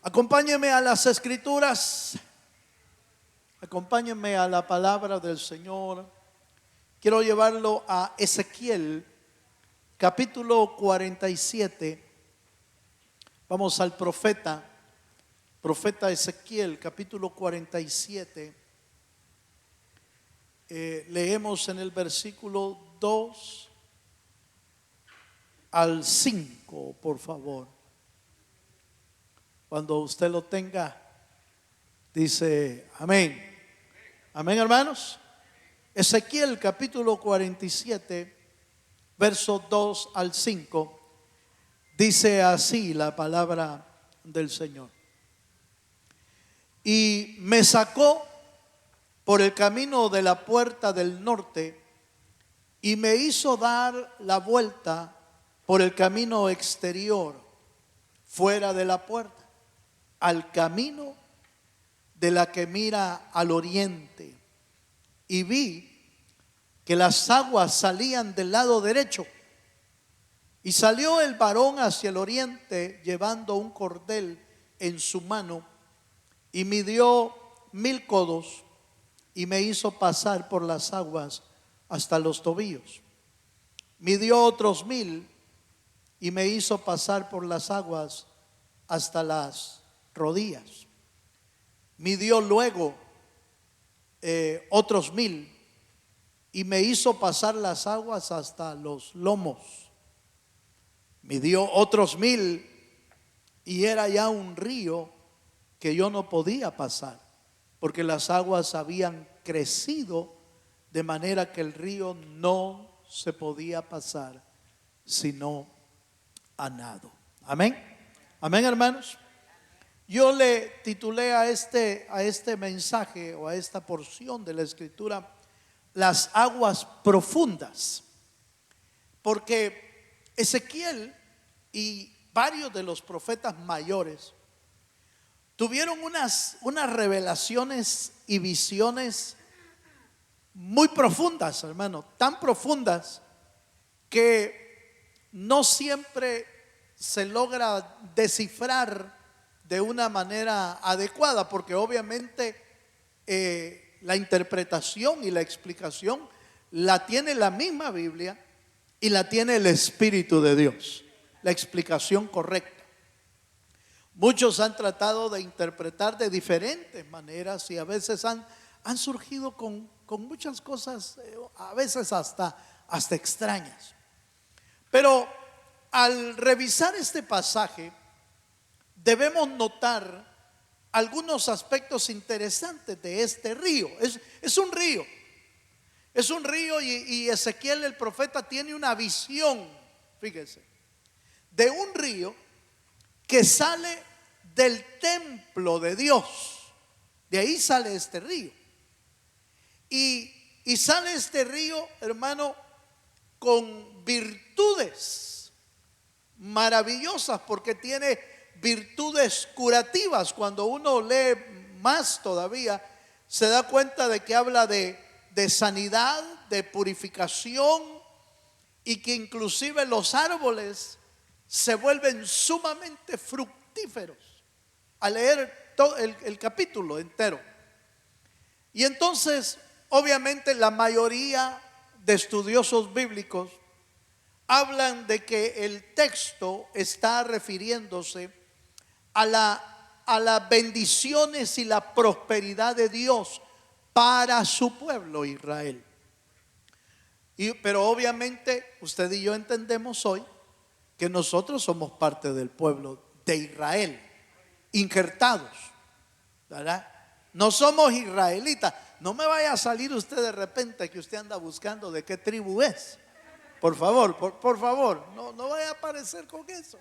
Acompáñenme a las escrituras, acompáñenme a la palabra del Señor. Quiero llevarlo a Ezequiel, capítulo 47. Vamos al profeta Ezequiel, capítulo 47. Leemos en el versículo 2 al 5, por favor. Cuando usted lo tenga, dice amén. Amén, hermanos. Ezequiel capítulo 47, versos 2 al 5. Dice así la palabra del Señor. Y me sacó por el camino de la puerta del norte y me hizo dar la vuelta por el camino exterior, fuera de la puerta, al camino de la que mira al oriente, y vi que las aguas salían del lado derecho, y salió el varón hacia el oriente llevando un cordel en su mano, y midió 1000 codos y me hizo pasar por las aguas hasta los tobillos. Midió otros 1000 y me hizo pasar por las aguas hasta las rodillas. Midió luego otros 1000 y me hizo pasar las aguas hasta los lomos. Midió otros 1000 y era ya un río que yo no podía pasar, porque las aguas habían crecido de manera que el río no se podía pasar sino a nado. Amén. Amén, hermanos. Yo le titulé a este mensaje o a esta porción de la escritura las aguas profundas, porque Ezequiel y varios de los profetas mayores tuvieron unas revelaciones y visiones muy profundas, hermano, tan profundas que no siempre se logra descifrar de una manera adecuada, porque obviamente la interpretación y la explicación la tiene la misma Biblia y la tiene el Espíritu de Dios, la explicación correcta. Muchos han tratado de interpretar de diferentes maneras y a veces han surgido con muchas cosas, a veces hasta extrañas. Pero al revisar este pasaje, debemos notar algunos aspectos interesantes de este río. Es un río. Es un río y Ezequiel el profeta tiene una visión, fíjese, de un río que sale del templo de Dios. De ahí sale este río. Y sale este río, hermano, con virtudes maravillosas, porque tiene virtudes curativas. Cuando uno lee más todavía, se da cuenta de que habla de sanidad, de purificación, y que inclusive los árboles se vuelven sumamente fructíferos al leer todo el capítulo entero. Y entonces, obviamente, la mayoría de estudiosos bíblicos hablan de que el texto está refiriéndose a las bendiciones y la prosperidad de Dios para su pueblo Israel. Pero obviamente usted y yo entendemos hoy que nosotros somos parte del pueblo de Israel, injertados, ¿verdad? No somos israelitas. No me vaya a salir usted de repente que usted anda buscando de qué tribu es. Por favor, por favor, no vaya a aparecer con eso.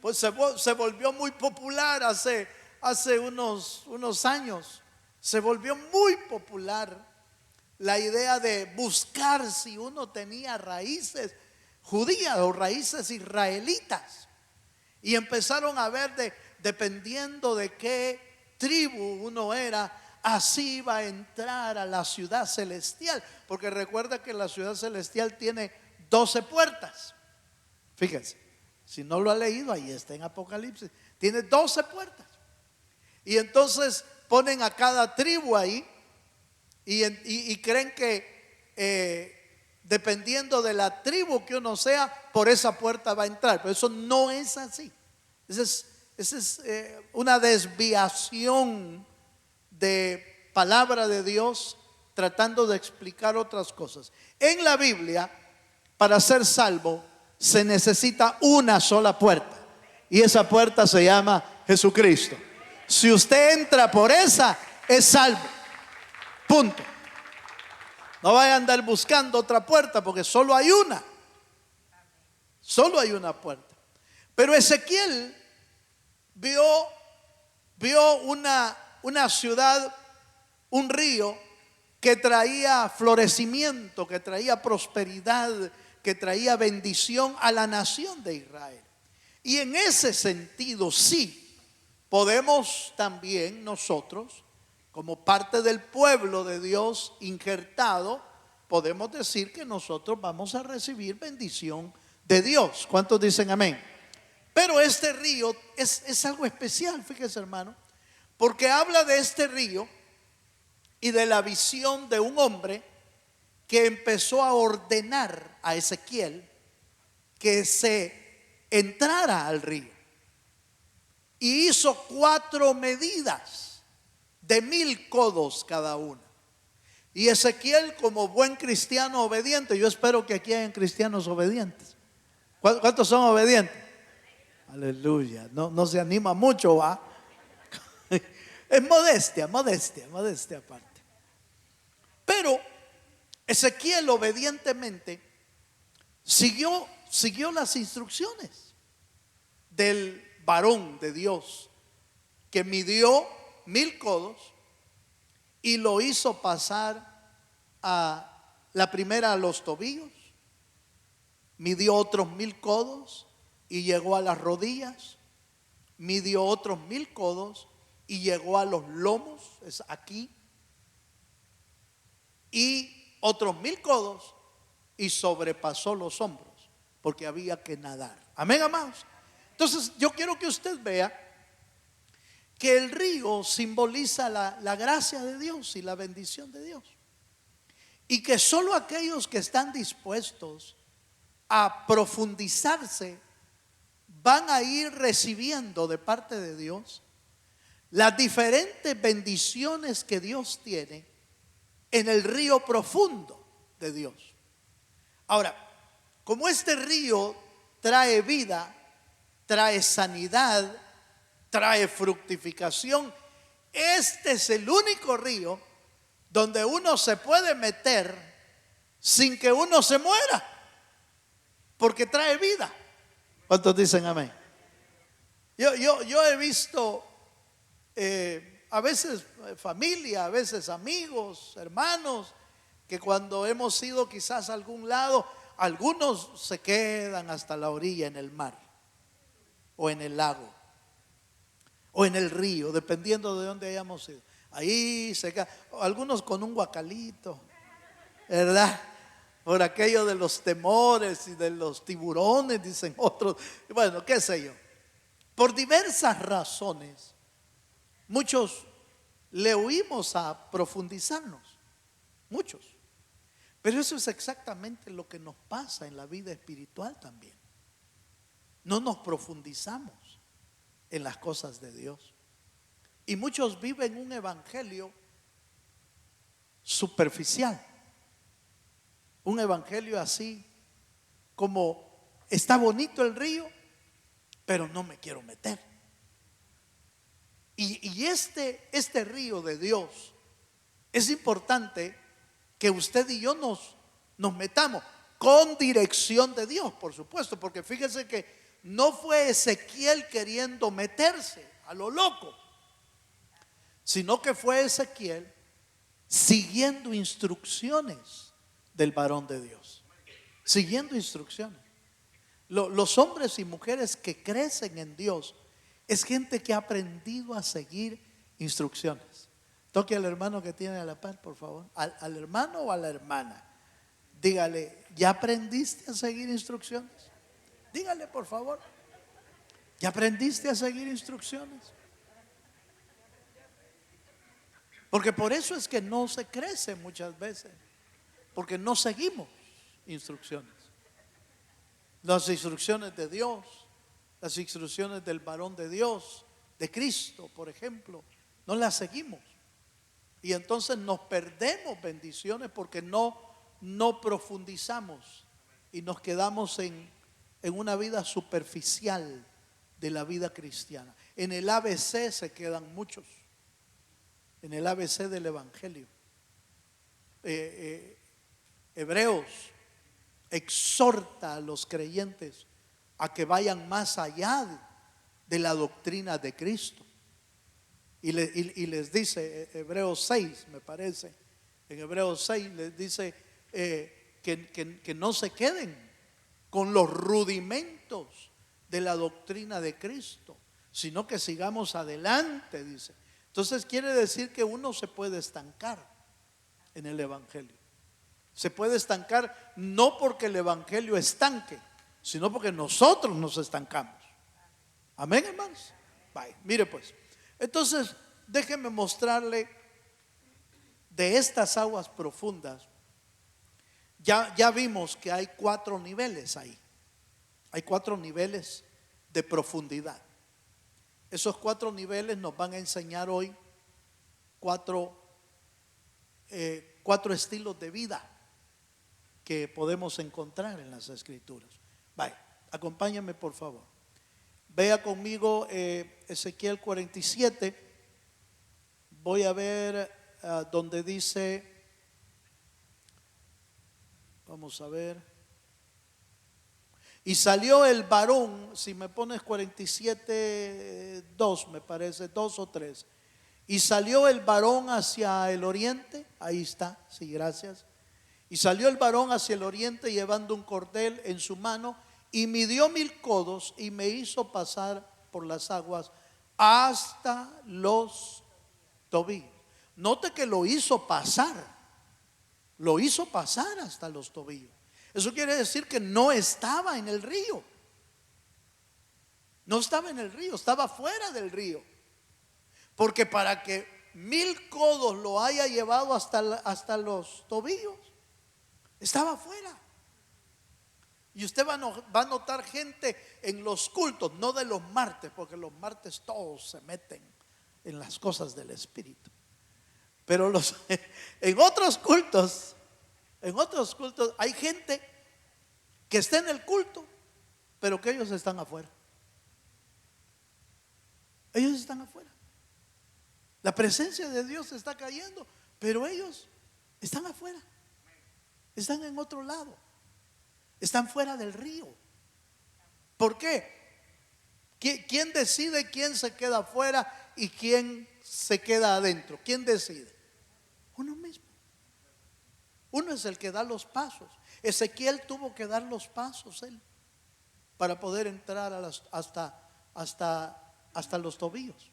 Pues se volvió muy popular hace unos años. Se volvió muy popular la idea de buscar si uno tenía raíces judías o raíces israelitas. Y empezaron a ver dependiendo de qué tribu uno era, así iba a entrar a la ciudad celestial. Porque recuerda que la ciudad celestial tiene 12 puertas. Fíjense, Si no lo ha leído, ahí está en Apocalipsis. Tiene 12 puertas. Y entonces ponen a cada tribu ahí y creen que dependiendo de la tribu que uno sea, por esa puerta va a entrar. Pero eso no es así. Esa es una desviación de palabra de Dios tratando de explicar otras cosas. En la Biblia, para ser salvo, se necesita una sola puerta. Y esa puerta se llama Jesucristo. Si usted entra por esa, es salvo. Punto. No vaya a andar buscando otra puerta porque solo hay una. Solo hay una puerta. Pero Ezequiel vio una ciudad, un río que traía florecimiento, que traía prosperidad, que traía bendición a la nación de Israel. Y en ese sentido, sí, podemos también nosotros, como parte del pueblo de Dios injertado, podemos decir que nosotros vamos a recibir bendición de Dios. ¿Cuántos dicen amén? Pero este río es algo especial, fíjese hermano, porque habla de este río y de la visión de un hombre que empezó a ordenar a Ezequiel que se entrara al río. Y hizo 4 medidas de 1000 codos cada una. Y Ezequiel, como buen cristiano obediente, yo espero que aquí hayan cristianos obedientes. ¿Cuántos son obedientes? Aleluya. No se anima mucho, ¿va? Es modestia aparte. Pero Ezequiel obedientemente siguió las instrucciones del varón de Dios que midió 1000 codos y lo hizo pasar a la primera a los tobillos, midió otros 1000 codos y llegó a las rodillas, midió otros 1000 codos y llegó a los lomos, es aquí, y otros 1000 codos y sobrepasó los hombros porque había que nadar. Amén, amados. Entonces yo quiero que usted vea que el río simboliza la gracia de Dios y la bendición de Dios, y que solo aquellos que están dispuestos a profundizarse van a ir recibiendo de parte de Dios las diferentes bendiciones que Dios tiene en el río profundo de Dios. Ahora, como este río trae vida, trae sanidad, trae fructificación, este es el único río donde uno se puede meter sin que uno se muera, porque trae vida. ¿Cuántos dicen amén? Yo he visto a veces familia, a veces amigos, hermanos, que cuando hemos ido quizás a algún lado, algunos se quedan hasta la orilla en el mar o en el lago o en el río, dependiendo de dónde hayamos ido. Ahí se quedan, algunos con un guacalito, ¿verdad? Por aquello de los temores y de los tiburones, dicen otros. Bueno, qué sé yo. Por diversas razones, muchos le huimos a profundizarnos, muchos. Pero eso es exactamente lo que nos pasa en la vida espiritual también. No nos profundizamos en las cosas de Dios. Y muchos viven un evangelio superficial. Un evangelio así como está bonito el río, pero no me quiero meter. Y este río de Dios es importante que usted y yo nos metamos con dirección de Dios, por supuesto, porque fíjese que no fue Ezequiel queriendo meterse a lo loco, sino que fue Ezequiel siguiendo instrucciones del varón de Dios, siguiendo instrucciones. Los hombres y mujeres que crecen en Dios es gente que ha aprendido a seguir instrucciones. Toque al hermano que tiene a la par, por favor. Al hermano o a la hermana. Dígale, ¿ya aprendiste a seguir instrucciones? Dígale, por favor. ¿Ya aprendiste a seguir instrucciones? Porque por eso es que no se crece muchas veces, porque no seguimos instrucciones. Las instrucciones de Dios, las instrucciones del varón de Dios, de Cristo, por ejemplo, no las seguimos. Y entonces nos perdemos bendiciones porque no profundizamos y nos quedamos en una vida superficial de la vida cristiana. En el ABC se quedan muchos, en el ABC del Evangelio. Hebreos exhorta a los creyentes a que vayan más allá de la doctrina de Cristo. Y les dice, Hebreos 6 me parece, en Hebreos 6 les dice que no se queden con los rudimentos de la doctrina de Cristo, sino que sigamos adelante, dice. Entonces quiere decir que uno se puede estancar en el Evangelio. Se puede estancar no porque el Evangelio estanque, sino porque nosotros nos estancamos. Amén, hermanos. Bye. Mire pues, entonces déjeme mostrarle de estas aguas profundas. Ya vimos que hay 4 niveles ahí. Hay 4 niveles de profundidad. Esos 4 niveles nos van a enseñar hoy 4 estilos de vida que podemos encontrar en las Escrituras. Vaya, acompáñame por favor. Vea conmigo Ezequiel 47. Voy a ver donde dice, vamos a ver. Y salió el varón, si me pones 47, 2 me parece, 2 o 3. Y salió el varón hacia el oriente, ahí está, sí, gracias. Y salió el varón hacia el oriente llevando un cordel en su mano y midió 1000 codos y me hizo pasar por las aguas hasta los tobillos. Note que lo hizo pasar hasta los tobillos. Eso quiere decir que no estaba en el río. No estaba en el río, estaba fuera del río. Porque para que 1000 codos lo haya llevado hasta los tobillos, estaba afuera. Y usted va a notar gente en los cultos, no de los martes, porque los martes todos se meten en las cosas del Espíritu. Pero en otros cultos hay gente que está en el culto, pero que ellos están afuera. Ellos están afuera. La presencia de Dios está cayendo, pero ellos están afuera. Están en otro lado. Están fuera del río. ¿Por qué? ¿Quién decide quién se queda afuera y quién se queda adentro? ¿Quién decide? Uno mismo. Uno es el que da los pasos. Ezequiel tuvo que dar los pasos él para poder entrar hasta los tobillos.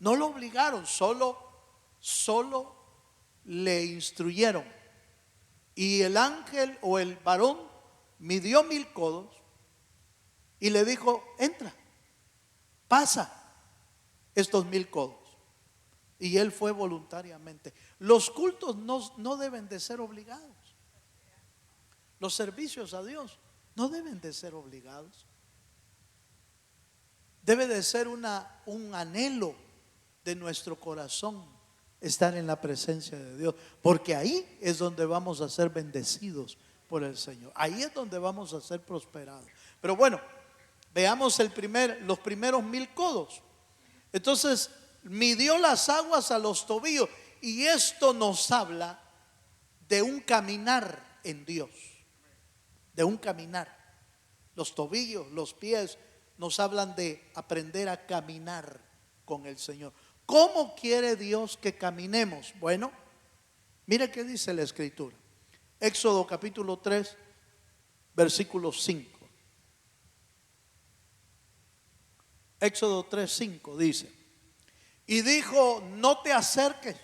No lo obligaron, solo le instruyeron. Y el ángel o el varón midió 1000 codos y le dijo: entra, pasa estos 1000 codos. Y él fue voluntariamente. Los cultos no deben de ser obligados. Los servicios a Dios no deben de ser obligados. Debe de ser un anhelo de nuestro corazón estar en la presencia de Dios, porque ahí es donde vamos a ser bendecidos por el Señor. Ahí es donde vamos a ser prosperados. Pero bueno, veamos los primeros 1000 codos. Entonces midió las aguas a los tobillos, y esto nos habla de un caminar en Dios, de un caminar. Los tobillos, los pies nos hablan de aprender a caminar con el Señor. ¿Cómo quiere Dios que caminemos? Bueno, mire qué dice la Escritura. Éxodo capítulo 3, versículo 5. Éxodo 3, 5 dice: y dijo: no te acerques,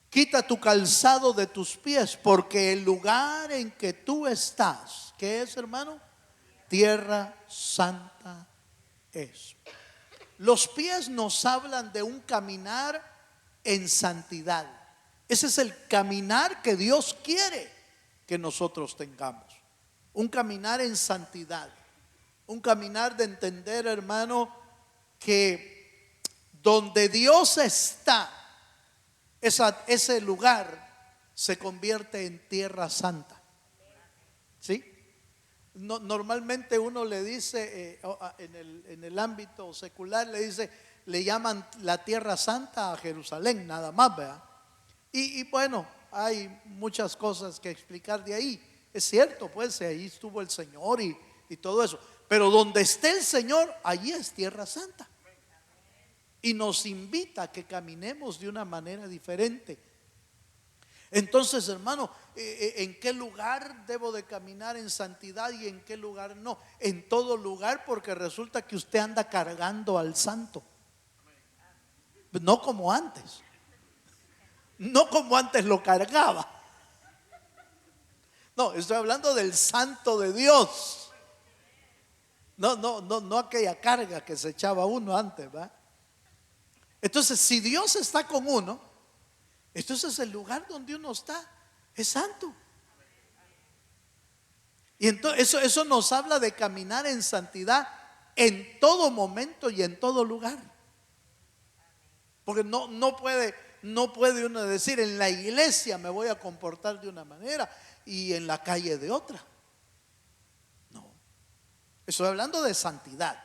quita tu calzado de tus pies, porque el lugar en que tú estás, ¿qué es, hermano? tierra santa es. Los pies nos hablan de un caminar en santidad. Ese es el caminar que Dios quiere que nosotros tengamos. Un caminar en santidad. Un caminar de entender, hermano, que donde Dios está, ese lugar se convierte en tierra santa. ¿Sí? No, normalmente uno le dice, en el ámbito secular, le llaman la tierra santa a Jerusalén, nada más, ¿verdad? Y bueno, hay muchas cosas que explicar de ahí. Es cierto, pues ahí estuvo el Señor y todo eso. Pero donde esté el Señor, allí es tierra santa. Y nos invita a que caminemos de una manera diferente. Entonces, hermano, ¿en qué lugar debo de caminar en santidad y en qué lugar no? En todo lugar, porque resulta que usted anda cargando al santo. No como antes. No como antes lo cargaba. No, estoy hablando del santo de Dios. No aquella carga que se echaba uno antes, ¿verdad? Entonces, si Dios está con uno, entonces el lugar donde uno está es santo. Y entonces eso nos habla de caminar en santidad en todo momento y en todo lugar. Porque no puede uno decir, en la iglesia me voy a comportar de una manera y en la calle de otra. No. Estoy hablando de santidad.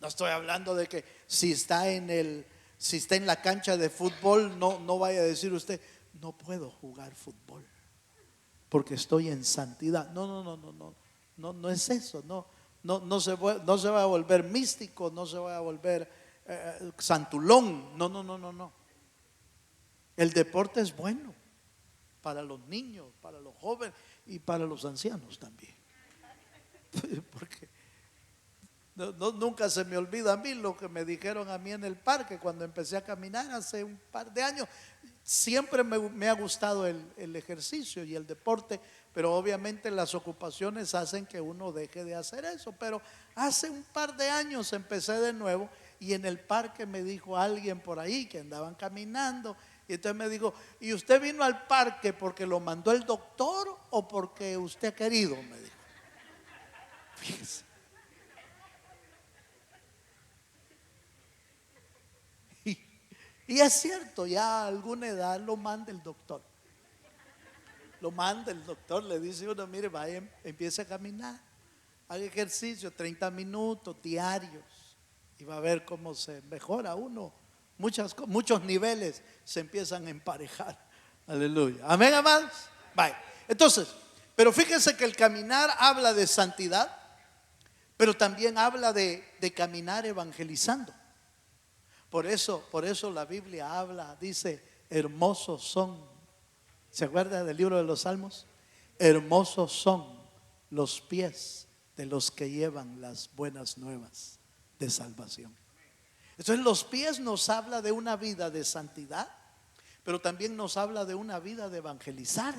No estoy hablando de que si está en la cancha de fútbol, no vaya a decir usted, no puedo jugar fútbol porque estoy en santidad. No es eso. No se va a volver místico, no se va a volver santulón. No. El deporte es bueno para los niños, para los jóvenes y para los ancianos también. Porque nunca se me olvida a mí lo que me dijeron a mí en el parque cuando empecé a caminar hace un par de años. Siempre me ha gustado el ejercicio y el deporte, pero obviamente las ocupaciones hacen que uno deje de hacer eso. Pero hace un par de años empecé de nuevo y en el parque me dijo alguien por ahí que andaban caminando. Y entonces me dijo, ¿y usted vino al parque porque lo mandó el doctor o porque usted ha querido? Me dijo. Fíjese. Y es cierto, ya a alguna edad lo manda el doctor. Lo manda el doctor, le dice uno, mire, vaya, empiece a caminar, haga ejercicio 30 minutos diarios y va a ver cómo se mejora uno. Muchos niveles se empiezan a emparejar. Aleluya. Amén, amados. Vaya. Entonces, pero fíjense que el caminar habla de santidad, pero también habla de caminar evangelizando. Por eso la Biblia habla, dice, hermosos son. ¿Se acuerda del libro de los Salmos? Hermosos son los pies de los que llevan las buenas nuevas de salvación. Entonces los pies nos habla de una vida de santidad, pero también nos habla de una vida de evangelizar,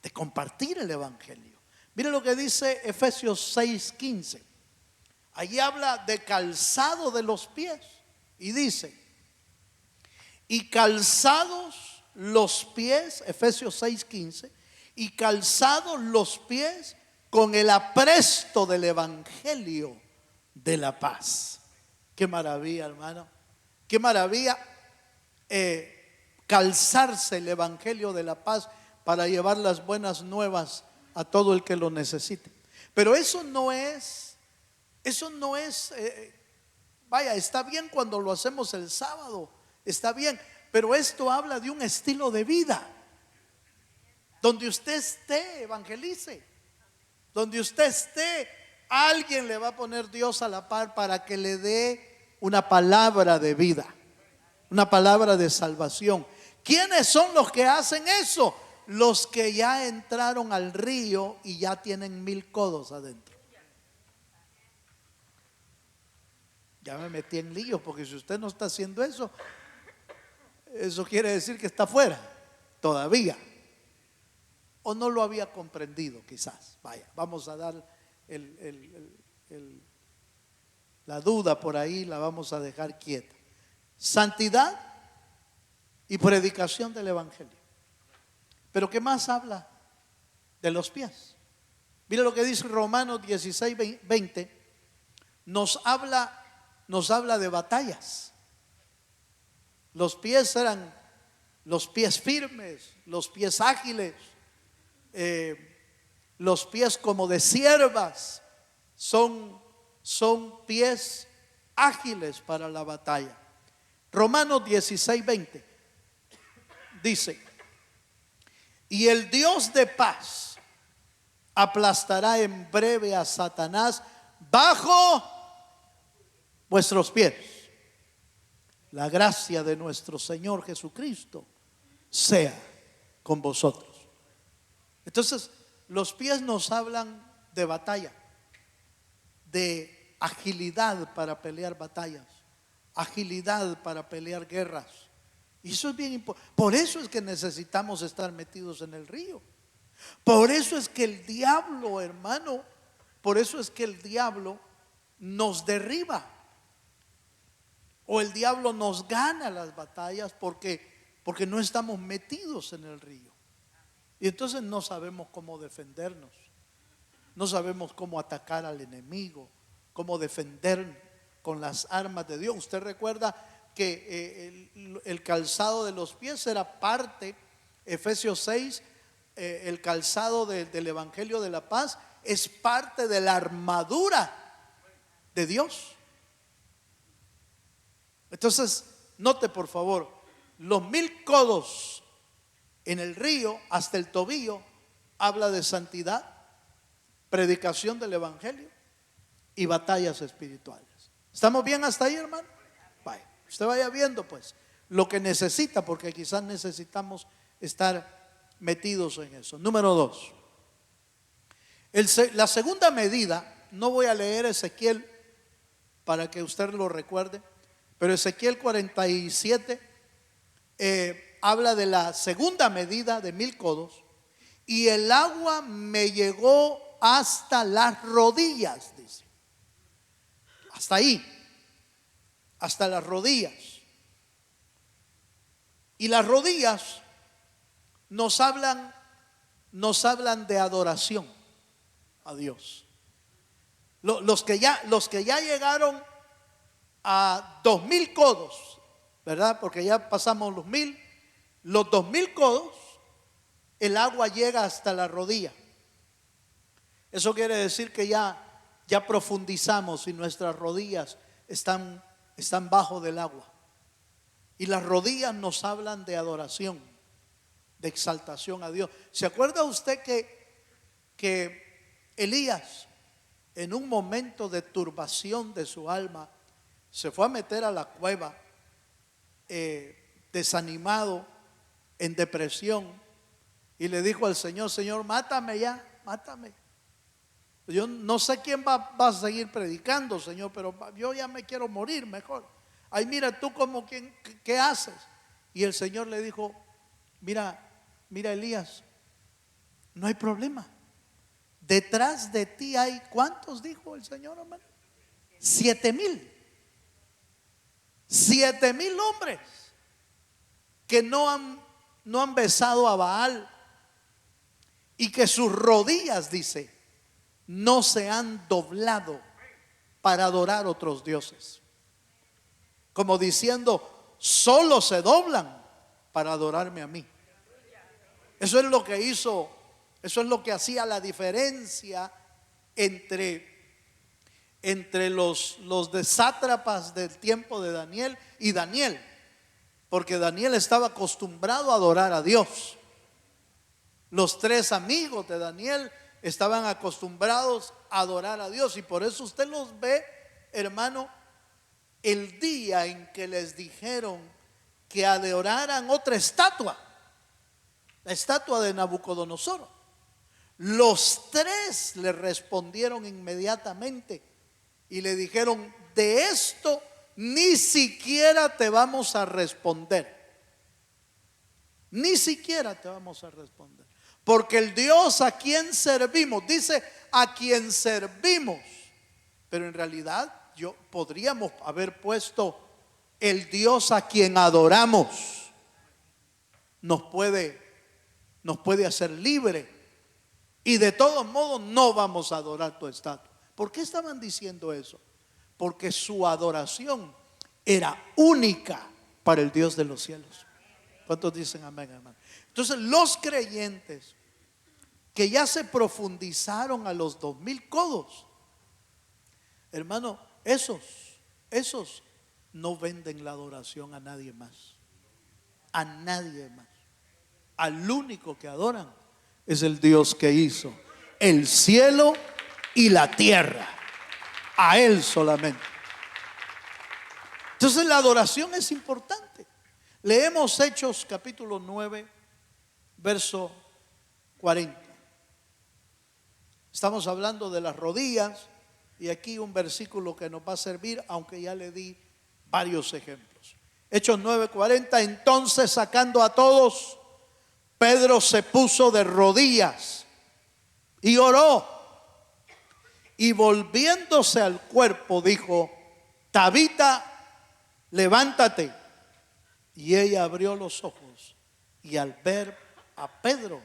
de compartir el evangelio. Mire lo que dice Efesios 6:15. Allí habla de calzado de los pies. Y dice, y calzados los pies, Efesios 6:15, y calzados los pies con el apresto del evangelio de la paz. Qué maravilla, hermano. Qué maravilla calzarse el evangelio de la paz para llevar las buenas nuevas a todo el que lo necesite. Pero eso no es vaya, está bien cuando lo hacemos el sábado, está bien, pero esto habla de un estilo de vida. Donde usted esté, evangelice. Donde usted esté, alguien le va a poner Dios a la par para que le dé una palabra de vida, una palabra de salvación. ¿Quiénes son los que hacen eso? Los que ya entraron al río y ya tienen 1000 codos adentro. Ya me metí en líos, porque si usted no está haciendo eso, eso quiere decir que está fuera todavía, o no lo había comprendido quizás. Vaya, vamos a dar la duda por ahí la vamos a dejar quieta. Santidad y predicación del Evangelio. Pero ¿qué más habla? De los pies. Mira lo que dice Romanos 16, 20. Nos habla de batallas. Los pies eran los pies firmes, los pies ágiles, los pies como de siervas. Son pies ágiles para la batalla. Romanos 16, 20 dice: y el Dios de paz aplastará en breve a Satanás bajo vuestros pies. La gracia de nuestro Señor Jesucristo sea con vosotros. Entonces, los pies nos hablan de batalla, de agilidad para pelear batallas, agilidad para pelear guerras. Y eso es bien importante. Por eso es que necesitamos estar metidos en el río. Por eso es que el diablo, hermano, por eso es que el diablo nos derriba, o el diablo nos gana las batallas, porque no estamos metidos en el río. Y entonces no sabemos cómo defendernos, no sabemos cómo atacar al enemigo, cómo defender con las armas de Dios. Usted recuerda que el calzado de los pies era parte, Efesios 6, el calzado del Evangelio de la Paz es parte de la armadura de Dios. Entonces, note por favor, los 1000 codos en el río hasta el tobillo habla de santidad, predicación del Evangelio y batallas espirituales. ¿Estamos bien hasta ahí, hermano? Vaya, usted vaya viendo pues lo que necesita, porque quizás necesitamos estar metidos en eso. Número 2, la segunda medida, no voy a leer Ezequiel para que usted lo recuerde, pero Ezequiel 47 habla de la segunda medida de 1000 codos. Y el agua me llegó hasta las rodillas, dice. Hasta ahí, hasta las rodillas. Y las rodillas nos hablan de adoración a Dios. Los que ya llegaron a 2000 codos, ¿verdad? Porque ya pasamos los 1000, los 2000 codos, el agua llega hasta la rodilla. Eso quiere decir que ya profundizamos y nuestras rodillas están bajo del agua. Y las rodillas nos hablan de adoración, de exaltación a Dios. ¿Se acuerda usted que Elías, en un momento de turbación de su alma, se fue a meter a la cueva, desanimado, en depresión, y le dijo al Señor: Señor, mátame ya, mátame. Yo no sé quién va a seguir predicando, Señor, pero yo ya me quiero morir mejor. Ay, mira tú como ¿qué haces? Y el Señor le dijo: mira Elías, no hay problema. Detrás de ti hay, ¿cuántos dijo el Señor, hermano? 7000. 7000 hombres que no han besado a Baal, y que sus rodillas, dice, no se han doblado para adorar otros dioses. Como diciendo, solo se doblan para adorarme a mí. Eso es lo que hizo, eso es lo que hacía la diferencia entre los sátrapas del tiempo de Daniel y Daniel, porque Daniel estaba acostumbrado a adorar a Dios. Los 3 amigos de Daniel estaban acostumbrados a adorar a Dios, y por eso usted los ve, hermano, el día en que les dijeron que adoraran otra estatua, la estatua de Nabucodonosor. Los 3 le respondieron inmediatamente y le dijeron: de esto ni siquiera te vamos a responder. Ni siquiera te vamos a responder. Porque el Dios a quien servimos, dice, a quien servimos. Pero en realidad podríamos haber puesto el Dios a quien adoramos. Nos puede hacer libre. Y de todos modos no vamos a adorar tu estatua. ¿Por qué estaban diciendo eso? Porque su adoración era única para el Dios de los cielos. ¿Cuántos dicen amén, hermano? Entonces los creyentes que ya se profundizaron a los 2000 codos, hermano, esos no venden la adoración a nadie más. A nadie más. Al único que adoran es el Dios que hizo el cielo y la tierra. A Él solamente. Entonces la adoración es importante. Leemos Hechos capítulo 9, verso 40. Estamos hablando de las rodillas y aquí un versículo que nos va a servir, aunque ya le di varios ejemplos. Hechos 9:40. Entonces, sacando a todos, Pedro se puso de rodillas y oró, y volviéndose al cuerpo dijo: Tabita, levántate. Y ella abrió los ojos y al ver a Pedro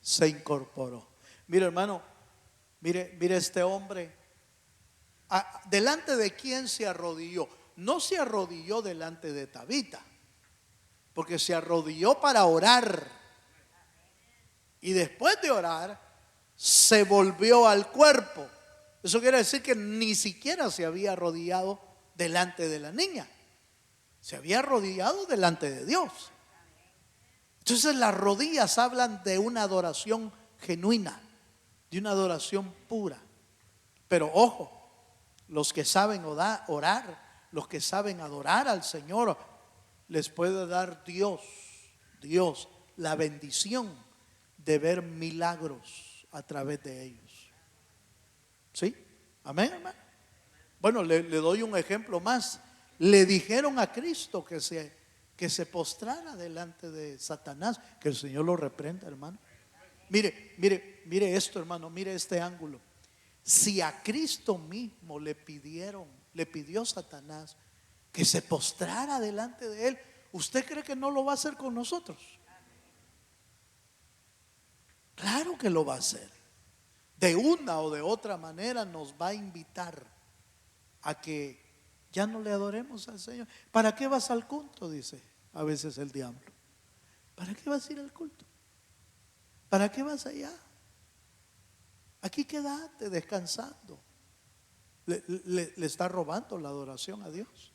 se incorporó. Mire, hermano, mire este hombre. ¿Delante de quién se arrodilló? No se arrodilló delante de Tabita, porque se arrodilló para orar. Y después de orar, se volvió al cuerpo. Eso quiere decir que ni siquiera se había arrodillado delante de la niña. Se había arrodillado delante de Dios. Entonces las rodillas hablan de una adoración genuina, de una adoración pura. Pero ojo, los que saben orar, los que saben adorar al Señor, les puede dar Dios la bendición de ver milagros a través de ellos. ¿Sí? Amén, hermano. Bueno, le doy un ejemplo más. Le dijeron a Cristo que se postrara delante de Satanás. Que el Señor lo reprenda, hermano. Mire esto, hermano. Mire este ángulo. Si a Cristo mismo le pidió Satanás que se postrara delante de él, ¿usted cree que no lo va a hacer con nosotros? Claro que lo va a hacer. De una o de otra manera nos va a invitar a que ya no le adoremos al Señor. ¿Para qué vas al culto? Dice a veces el diablo. ¿Para qué vas a ir al culto? ¿Para qué vas allá? Aquí quédate descansando. Le está robando la adoración a Dios.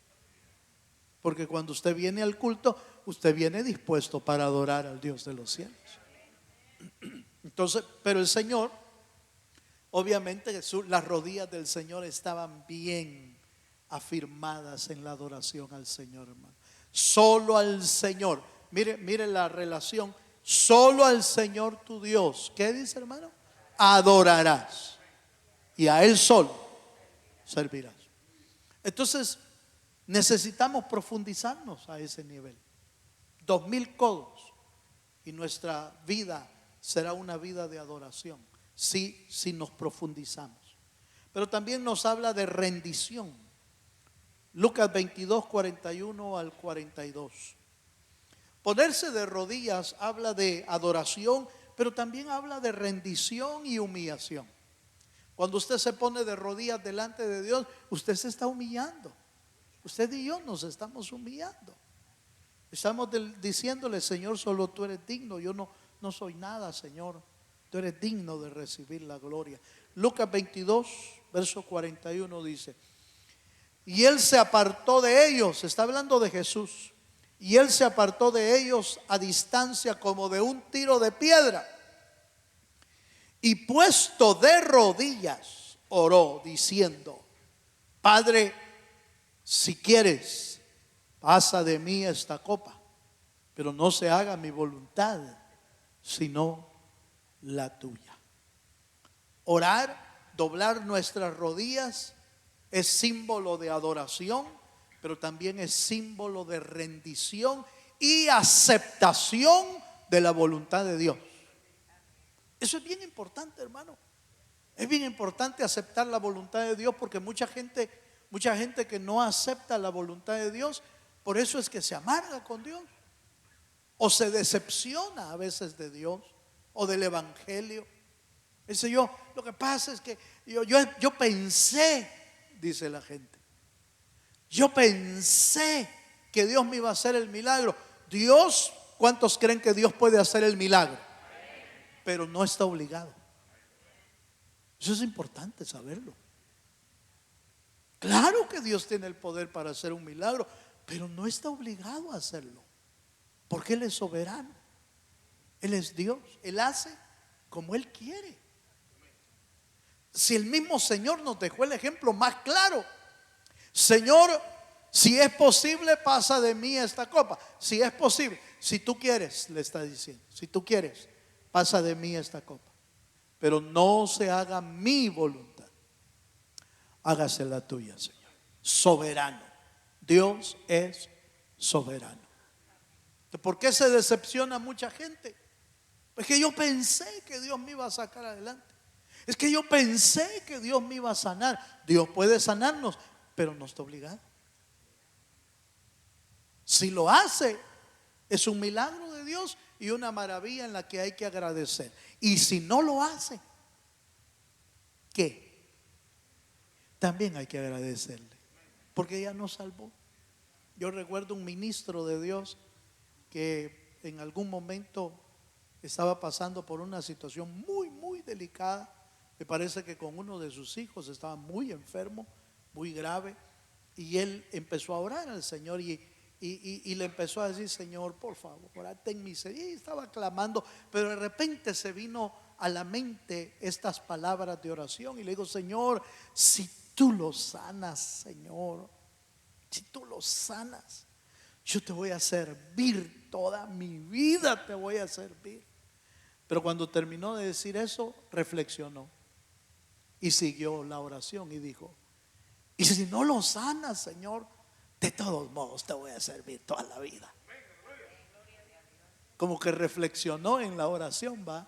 Porque cuando usted viene al culto, usted viene dispuesto para adorar al Dios de los cielos. Entonces, pero el Señor, obviamente las rodillas del Señor estaban bien afirmadas en la adoración al Señor, hermano. Solo al Señor. Mire la relación. Solo al Señor tu Dios. ¿Qué dice, hermano? Adorarás. Y a Él solo servirás. Entonces necesitamos profundizarnos a ese nivel. 2000 codos y nuestra vida será una vida de adoración si nos profundizamos. Pero también nos habla de rendición. Lucas 22, 41 al 42. Ponerse de rodillas habla de adoración, pero también habla de rendición y humillación. Cuando usted se pone de rodillas delante de Dios, usted se está humillando. Usted y yo nos estamos humillando. Estamos diciéndole: Señor, solo tú eres digno. Yo no soy nada, Señor. Tú eres digno de recibir la gloria. Lucas 22, verso 41 dice: y Él se apartó de ellos. Está hablando de Jesús. Y Él se apartó de ellos a distancia como de un tiro de piedra. Y puesto de rodillas, oró diciendo: Padre, si quieres, pasa de mí esta copa, pero no se haga mi voluntad, sino la tuya. Orar, doblar nuestras rodillas, es símbolo de adoración, pero también es símbolo de rendición y aceptación de la voluntad de Dios. Eso es bien importante, hermano. Es bien importante aceptar la voluntad de Dios, porque mucha gente que no acepta la voluntad de Dios, por eso es que se amarga con Dios o se decepciona a veces de Dios o del evangelio. Dice: yo, lo que pasa es que yo pensé, dice la gente, yo pensé que Dios me iba a hacer el milagro. Dios, ¿cuántos creen que Dios puede hacer el milagro? Pero no está obligado. Eso es importante saberlo. Claro que Dios tiene el poder para hacer un milagro, pero no está obligado a hacerlo, porque Él es soberano. Él es Dios. Él hace como Él quiere. Si el mismo Señor nos dejó el ejemplo más claro: Señor, si es posible, pasa de mí esta copa. Si es posible, si tú quieres, le está diciendo, si tú quieres, pasa de mí esta copa, pero no se haga mi voluntad, hágase la tuya, Señor. Soberano. Dios es soberano. ¿Por qué se decepciona mucha gente? Es que yo pensé que Dios me iba a sacar adelante. Es que yo pensé que Dios me iba a sanar. Dios puede sanarnos, pero no está obligado. Si lo hace, es un milagro de Dios y una maravilla en la que hay que agradecer. Y si no lo hace, ¿qué? También hay que agradecerle, porque ya nos salvó. Yo recuerdo un ministro de Dios que en algún momento estaba pasando por una situación muy delicada. Me parece que con uno de sus hijos estaba muy enfermo, muy grave, y él empezó a orar al Señor y le empezó a decir: Señor, por favor, ten misericordia. Y estaba clamando, pero de repente se vino a la mente estas palabras de oración y le digo: Señor, si tú lo sanas, Señor, si tú lo sanas, yo te voy a servir toda mi vida, te voy a servir. Pero cuando terminó de decir eso, reflexionó y siguió la oración y dijo: y si no lo sanas, Señor, de todos modos te voy a servir toda la vida. Como que reflexionó en la oración, va.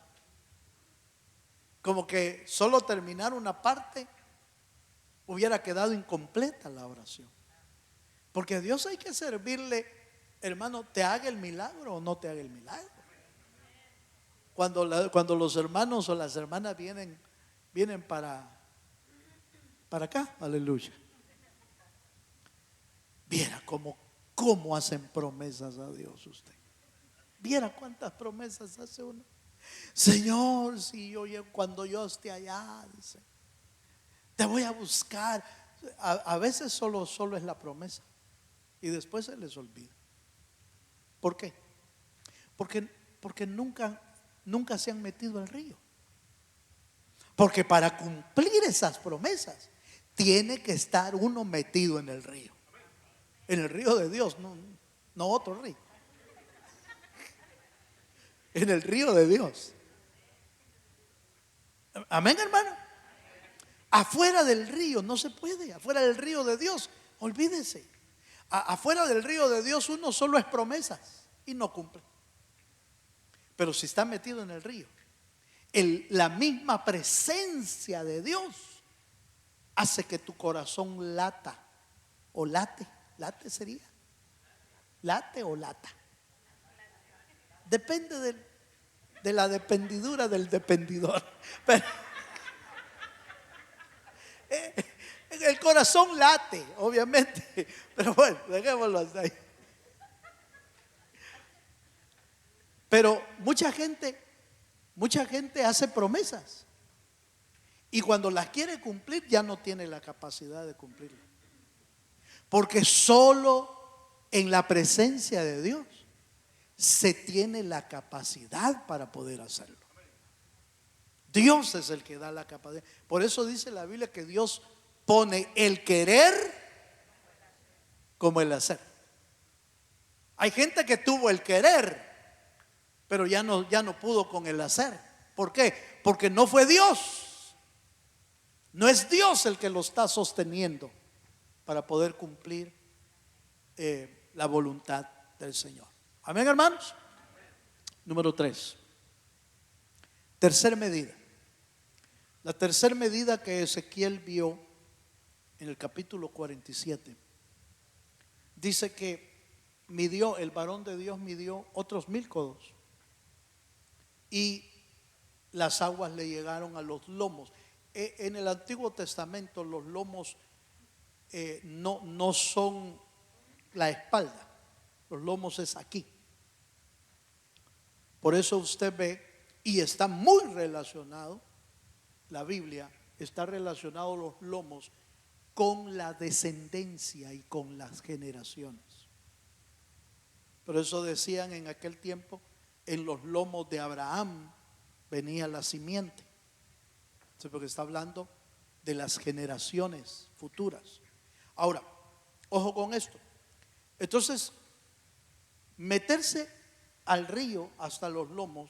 Como que solo terminar una parte hubiera quedado incompleta la oración. Porque a Dios hay que servirle, hermano, te haga el milagro o no te haga el milagro. Cuando los hermanos o las hermanas vienen para acá, aleluya. Viera cómo hacen promesas a Dios usted. Viera cuántas promesas hace uno. Señor, si cuando yo esté allá, dice, te voy a buscar. A veces solo es la promesa y después se les olvida. ¿Por qué? Porque nunca se han metido al río. Porque para cumplir esas promesas tiene que estar uno metido en el río. En el río de Dios, no otro río. En el río de Dios. Amén, hermano. Afuera del río no se puede. Afuera del río de Dios, olvídese. Afuera del río de Dios uno solo es promesas y no cumple. Pero si está metido en el río, la misma presencia de Dios hace que tu corazón lata o late. ¿Late sería? ¿Late o lata? Depende de la dependidura del dependidor. Pero el corazón late, obviamente. Pero bueno, dejémoslo hasta ahí. Pero mucha gente hace promesas y cuando las quiere cumplir ya no tiene la capacidad de cumplirlas. Porque solo en la presencia de Dios se tiene la capacidad para poder hacerlo. Dios es el que da la capacidad. Por eso dice la Biblia que Dios pone el querer como el hacer. Hay gente que tuvo el querer, pero ya no pudo con el hacer. ¿Por qué? Porque no fue Dios. No es Dios el que lo está sosteniendo para poder cumplir la voluntad del Señor. Amén, hermanos. Número 3. Tercer medida. La tercera medida que Ezequiel vio en el capítulo 47, dice que midió, el varón de Dios midió otros 1000 codos y las aguas le llegaron a los lomos. En el Antiguo Testamento los lomos no son la espalda, los lomos es aquí. Por eso usted ve, y está muy relacionado, la Biblia está relacionado los lomos con la descendencia y con las generaciones. Por eso decían en aquel tiempo, en los lomos de Abraham venía la simiente. Porque está hablando de las generaciones futuras. Ahora, ojo con esto. Entonces, meterse al río hasta los lomos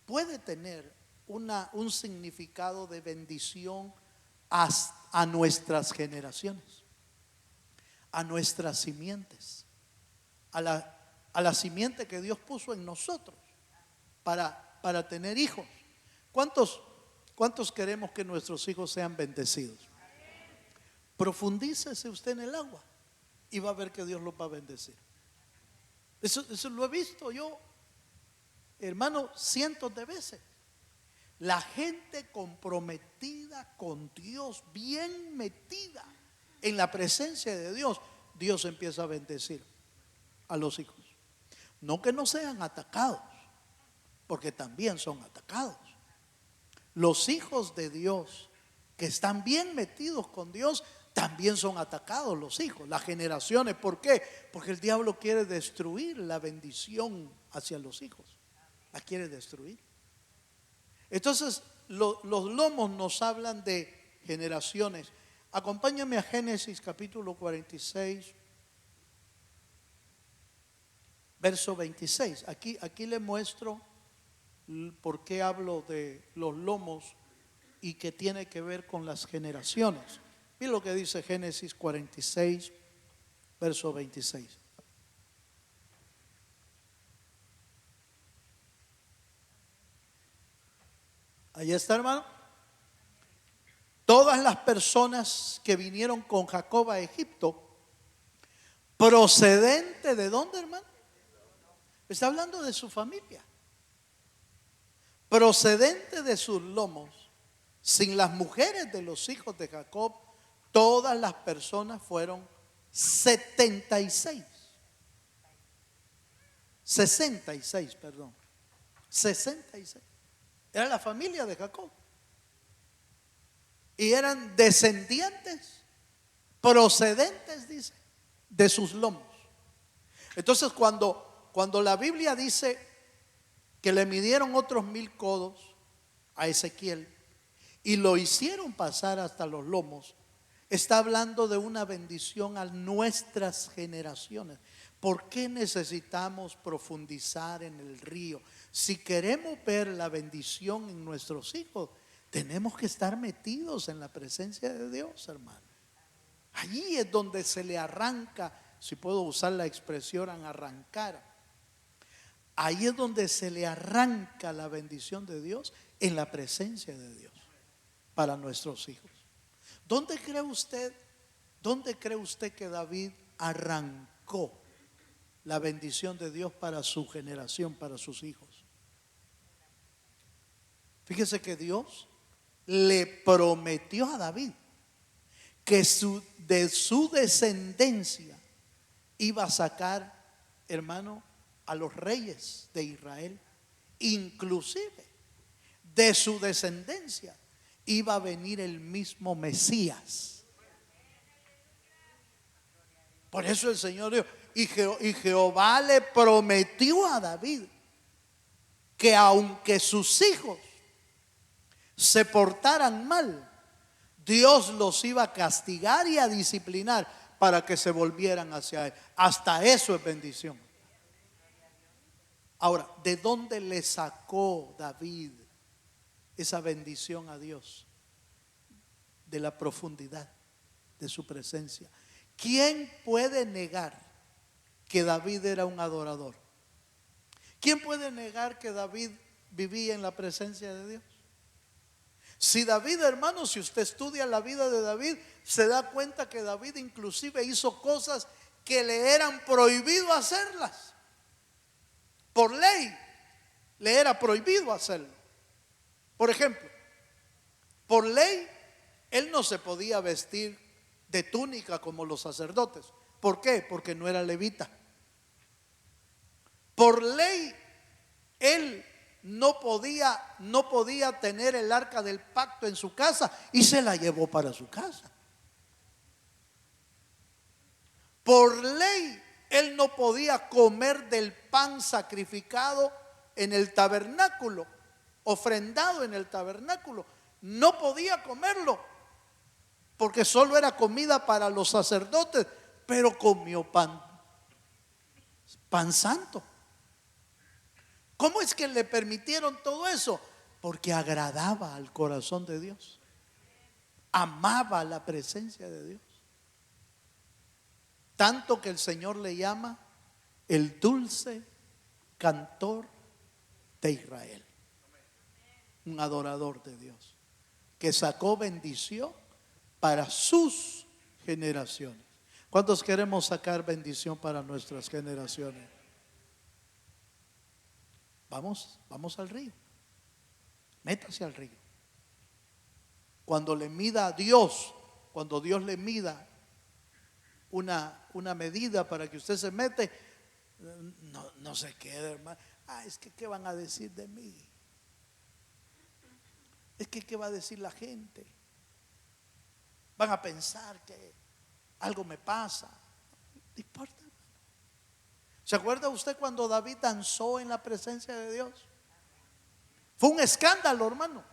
puede tener un significado de bendición a nuestras generaciones, a nuestras simientes, a la simiente que Dios puso en nosotros para tener hijos. ¿Cuántos queremos que nuestros hijos sean bendecidos? Profundícese usted en el agua y va a ver que Dios los va a bendecir. Eso lo he visto yo, hermano, cientos de veces. La gente comprometida con Dios, bien metida en la presencia de Dios, Dios empieza a bendecir a los hijos. No que no sean atacados, porque también son atacados. Los hijos de Dios que están bien metidos con Dios también son atacados, los hijos, las generaciones. ¿Por qué? Porque el diablo quiere destruir la bendición hacia los hijos, la quiere destruir. Entonces los lomos nos hablan de generaciones. Acompáñame a Génesis capítulo 46, verso 26. Aquí le muestro por qué hablo de los lomos y que tiene que ver con las generaciones. Mira lo que dice Génesis 46, verso 26. Ahí está, hermano. Todas las personas que vinieron con Jacob a Egipto, procedente de dónde, hermano? Está hablando de su familia. Procedente de sus lomos, sin las mujeres de los hijos de Jacob, todas las personas fueron 66. 66, perdón. 66. Era la familia de Jacob. Y eran descendientes, procedentes, dice, de sus lomos. Entonces cuando la Biblia dice que le midieron otros 1000 codos a Ezequiel y lo hicieron pasar hasta los lomos, está hablando de una bendición a nuestras generaciones. ¿Por qué necesitamos profundizar en el río? Si queremos ver la bendición en nuestros hijos, tenemos que estar metidos en la presencia de Dios, hermano. Allí es donde se le arranca, si puedo usar la expresión arrancar. Ahí es donde se le arranca la bendición de Dios, en la presencia de Dios para nuestros hijos. ¿Dónde cree usted que David arrancó la bendición de Dios para su generación, para sus hijos? Fíjese que Dios le prometió a David que de su descendencia iba a sacar, hermano, a los reyes de Israel. Inclusive de su descendencia iba a venir el mismo Mesías. Por eso el Señor dijo, y Jehová le prometió a David que aunque sus hijos se portaran mal, Dios los iba a castigar y a disciplinar para que se volvieran hacia Él. Hasta eso es bendición. Ahora, ¿de dónde le sacó David esa bendición a Dios? De la profundidad de su presencia. ¿Quién puede negar que David era un adorador? ¿Quién puede negar que David vivía en la presencia de Dios? Si David, hermano, si usted estudia la vida de David, se da cuenta que David inclusive hizo cosas que le eran prohibido hacerlas. Por ley le era prohibido hacerlo. Por ejemplo, por ley él no se podía vestir de túnica como los sacerdotes. ¿Por qué? Porque no era levita. Por ley él no podía tener el arca del pacto en su casa y se la llevó para su casa. Por ley él no podía comer del pan sacrificado en el tabernáculo, ofrendado en el tabernáculo. No podía comerlo porque solo era comida para los sacerdotes, pero comió pan santo. ¿Cómo es que le permitieron todo eso? Porque agradaba al corazón de Dios, amaba la presencia de Dios, tanto que el Señor le llama el dulce cantor de Israel, un adorador de Dios que sacó bendición para sus generaciones. ¿Cuántos queremos sacar bendición para nuestras generaciones? Vamos al río. Métase al río. Cuando le mida a Dios, cuando Dios le mida una medida para que usted se mete, no se quede, hermano. Es que ¿qué van a decir de mí? Es que ¿qué va a decir la gente? Van a pensar que algo me pasa. No importa. ¿Se acuerda usted cuando David danzó en la presencia de Dios? Fue un escándalo, hermano.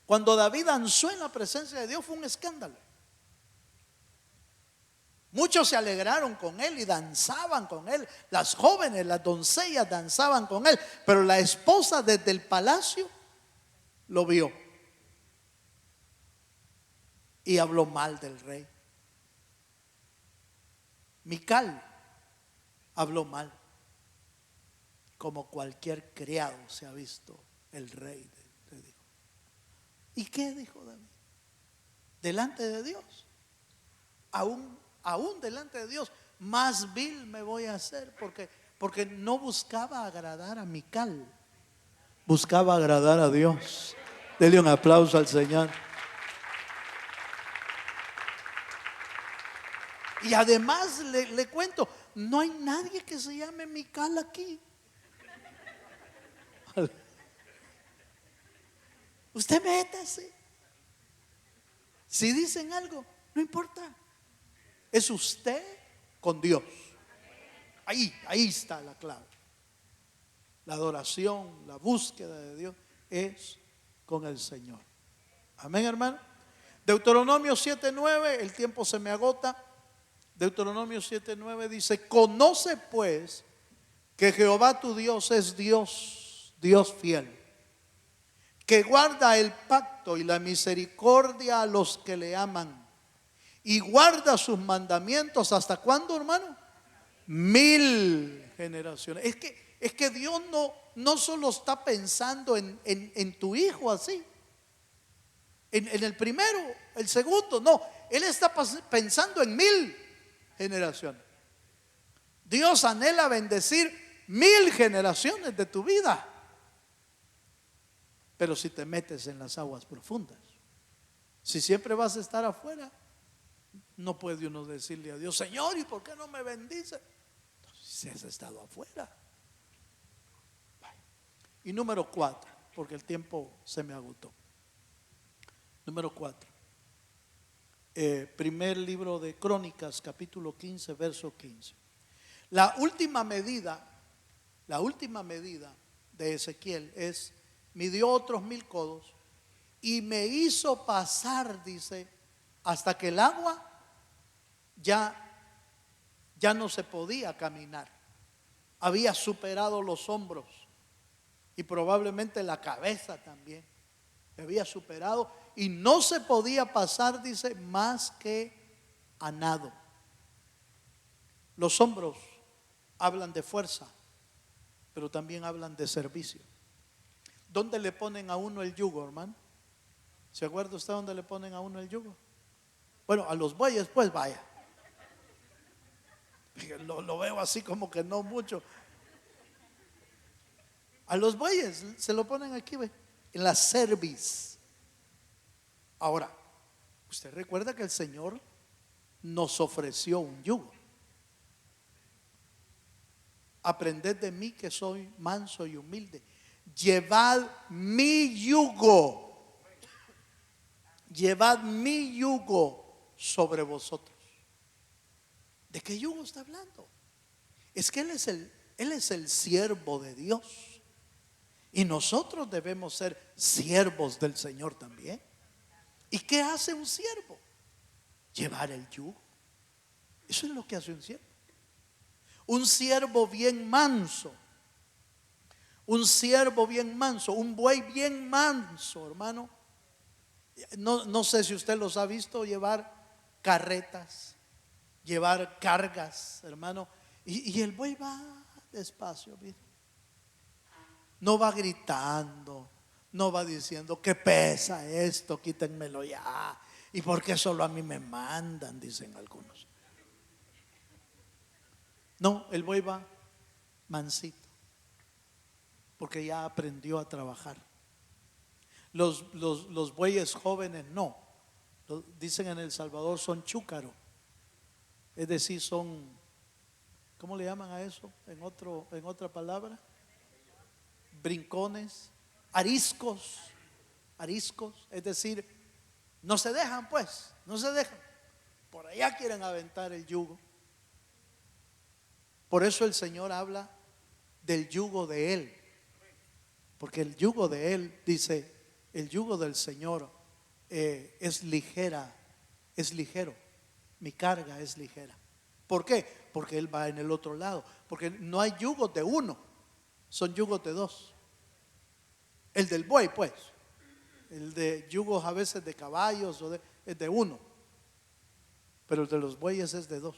Cuando David danzó en la presencia de Dios fue un escándalo. Muchos se alegraron con él y danzaban con él. Las jóvenes, las doncellas danzaban con él. Pero la esposa desde el palacio lo vio y habló mal del rey. Mical habló mal. Como cualquier criado se ha visto el rey, le dijo. ¿Y qué dijo David? Delante de Dios, aún delante de Dios, más vil me voy a hacer, porque no buscaba agradar a Mical, buscaba agradar a Dios. Dele un aplauso al Señor. Y además le cuento, no hay nadie que se llame Mical aquí. Usted métase. Si dicen algo, no importa. Es usted con Dios. Ahí está la clave. La adoración, la búsqueda de Dios es con el Señor. Amén, hermano. Deuteronomio 7:9, el tiempo se me agota. Deuteronomio 7:9 dice: conoce pues que Jehová tu Dios es Dios, Dios fiel, que guarda el pacto y la misericordia a los que le aman y guarda sus mandamientos. ¿Hasta cuándo, hermano? 1000 generaciones. Es que Dios no solo está pensando en tu hijo así, en el primero, el segundo, no. Él está pensando en 1000 generaciones. Dios anhela bendecir 1000 generaciones de tu vida. Pero si te metes en las aguas profundas, si siempre vas a estar afuera, no puede uno decirle a Dios: Señor, ¿y por qué no me bendice? Si has estado afuera. Y número 4, porque el tiempo se me agotó. Número 4. Primer libro de Crónicas, capítulo 15, verso 15. La última medida de Ezequiel es: midió otros 1000 codos y me hizo pasar, dice, hasta que el agua ya no se podía caminar. Había superado los hombros y probablemente la cabeza también. Había superado y no se podía pasar, dice, más que a nado. Los hombros hablan de fuerza, pero también hablan de servicio. ¿Dónde le ponen a uno el yugo, hermano? ¿Se acuerda usted dónde le ponen a uno el yugo? Bueno, a los bueyes pues vaya. Lo veo así como que no mucho. A los bueyes se lo ponen aquí, ve, en la cerviz. Ahora, usted recuerda que el Señor nos ofreció un yugo. Aprended de mí que soy manso y humilde. Llevad mi yugo. Llevad mi yugo sobre vosotros. ¿De qué yugo está hablando? Es que Él es el siervo de Dios. Y nosotros debemos ser siervos del Señor también. ¿Y qué hace un siervo? Llevar el yugo. Eso es lo que hace un siervo. Un siervo bien manso. Un siervo bien manso. Un buey bien manso, hermano. No sé si usted los ha visto llevar carretas, llevar cargas, hermano. Y el buey va despacio, mire. No va gritando, no va diciendo que pesa esto, quítenmelo ya. ¿Y por qué solo a mí me mandan? Dicen algunos. No, el buey va mansito, porque ya aprendió a trabajar. Los bueyes jóvenes no. Dicen en El Salvador son chúcaro. Es decir, son, ¿cómo le llaman a eso? En otra palabra, brincones, ariscos, es decir, no se dejan pues, no se dejan. Por allá quieren aventar el yugo. Por eso el Señor habla del yugo de Él, porque el yugo de Él, dice, el yugo del Señor es ligera, es ligero, mi carga es ligera. ¿Por qué? Porque Él va en el otro lado, porque no hay yugos de uno, son yugos de dos. El del buey pues, el de yugos a veces de caballos es de uno, pero el de los bueyes es de dos.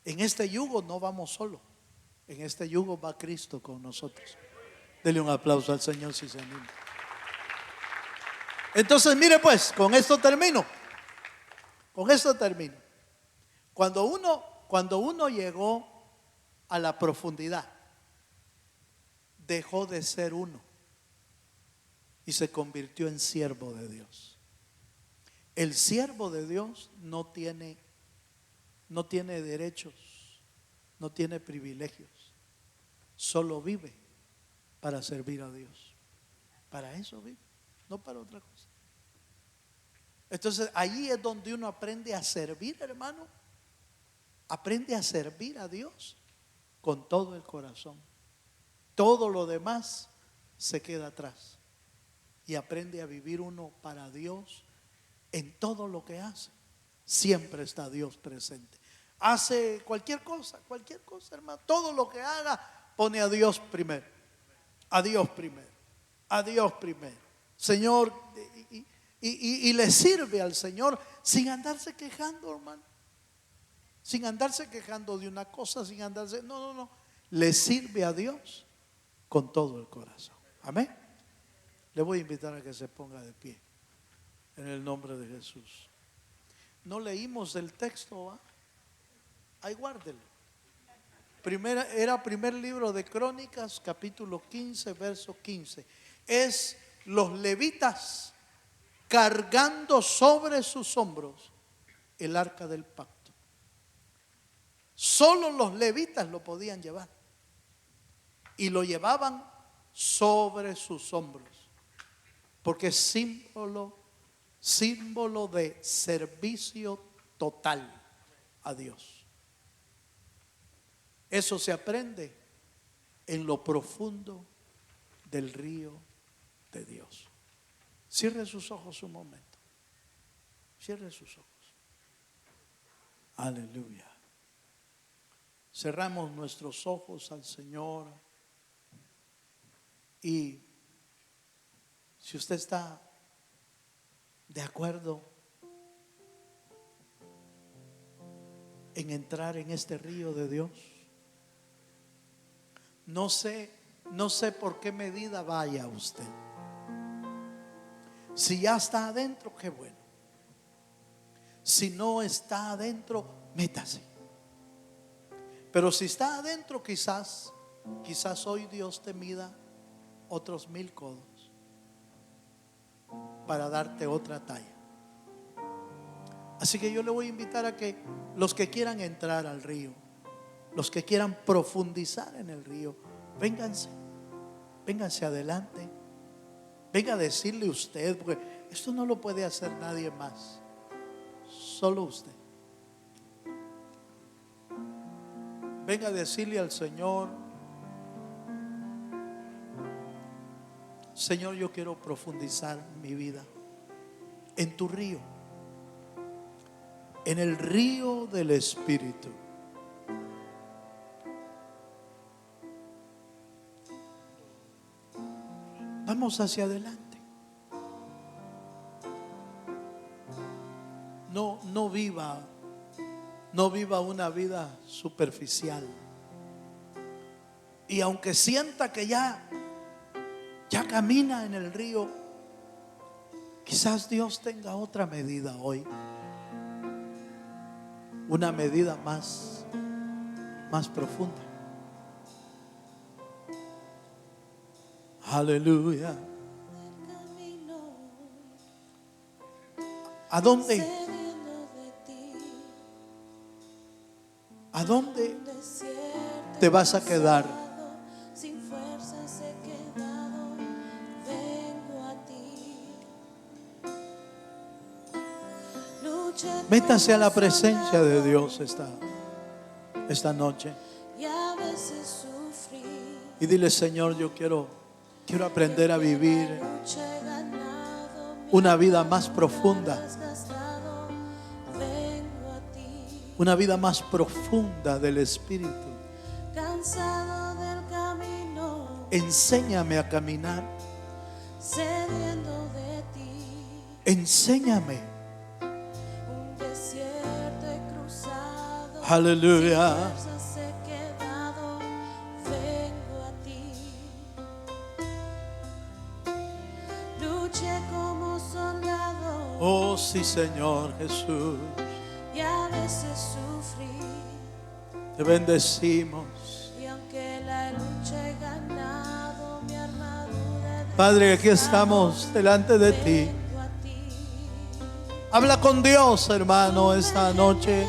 En este yugo no vamos solo, en este yugo va Cristo con nosotros. Dele un aplauso al Señor si se anima. Entonces mire pues, con esto termino. Cuando uno llegó a la profundidad, dejó de ser uno y se convirtió en siervo de Dios. El siervo de Dios no tiene derechos, no tiene privilegios, solo vive para servir a Dios. Para eso vive, no para otra cosa. Entonces ahí es donde uno aprende a servir, hermano. Aprende a servir a Dios con todo el corazón. Todo lo demás se queda atrás. Y aprende a vivir uno para Dios en todo lo que hace. Siempre está Dios presente. Hace cualquier cosa, hermano. Todo lo que haga, pone a Dios primero. A Dios primero. A Dios primero. Señor, y le sirve al Señor sin andarse quejando, hermano. Sin andarse quejando de una cosa, sin andarse, no. Le sirve a Dios con todo el corazón. Amén. Le voy a invitar a que se ponga de pie en el nombre de Jesús. No leímos el texto, ¿va? Ahí guárdelo. Primer libro de Crónicas, capítulo 15, verso 15. Es los levitas cargando sobre sus hombros el arca del pacto. Solo los levitas lo podían llevar y lo llevaban sobre sus hombros, porque es símbolo de servicio total a Dios. Eso se aprende en lo profundo del río de Dios. Cierre sus ojos un momento. Cierre sus ojos. Aleluya. Cerramos nuestros ojos al Señor. Y si usted está de acuerdo en entrar en este río de Dios, no sé por qué medida vaya usted. Si ya está adentro, qué bueno. Si no está adentro, métase. Pero si está adentro, quizás hoy Dios te mida otros 1000 codos para darte otra talla. Así que yo le voy a invitar a que los que quieran entrar al río, los que quieran profundizar en el río, vénganse adelante. Venga a decirle usted, porque esto no lo puede hacer nadie más, solo usted. Venga a decirle al Señor: Señor, yo quiero profundizar mi vida en tu río, en el río del Espíritu. Vamos hacia adelante. No viva una vida superficial. Y aunque sienta que ya camina en el río, quizás Dios tenga otra medida hoy. Una medida más profunda. Aleluya. ¿A dónde? ¿A dónde te vas a quedar? Sin fuerzas he quedado, vengo a ti. Métase a la presencia de Dios esta noche. Y a veces sufrí. Y dile: Señor, yo quiero aprender a vivir una vida más profunda. Una vida más profunda del Espíritu. Cansado del camino, enséñame a caminar. Sediento de ti. Enséñame. Un desierto he cruzado. Aleluya. Sin fuerzas he quedado, vengo a ti. Luché como soldado. Oh sí, Señor Jesús. Y a veces sufrí. Te bendecimos. Y aunque la lucha he ganado, mi armadura de Padre, aquí estamos delante de ti. vengo a ti. Habla con Dios, hermano, esta noche.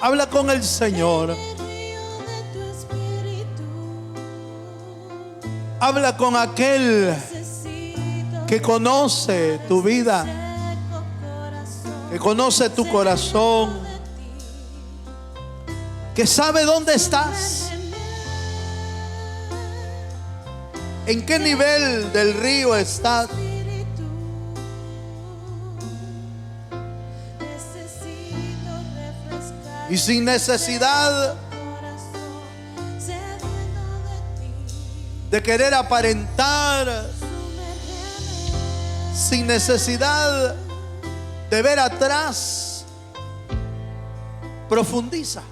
Habla con el Señor. En el río de tu espíritu. Habla con aquel Necesito que conoce tu vida, seco corazón, que conoce tu corazón, de ti. que sabe dónde estás, en qué nivel del río estás. Espíritu. Necesito refrescar Y sin necesidad corazón, sediento de ti. de querer aparentar, Sumérgeme. sin necesidad de ver atrás, profundiza.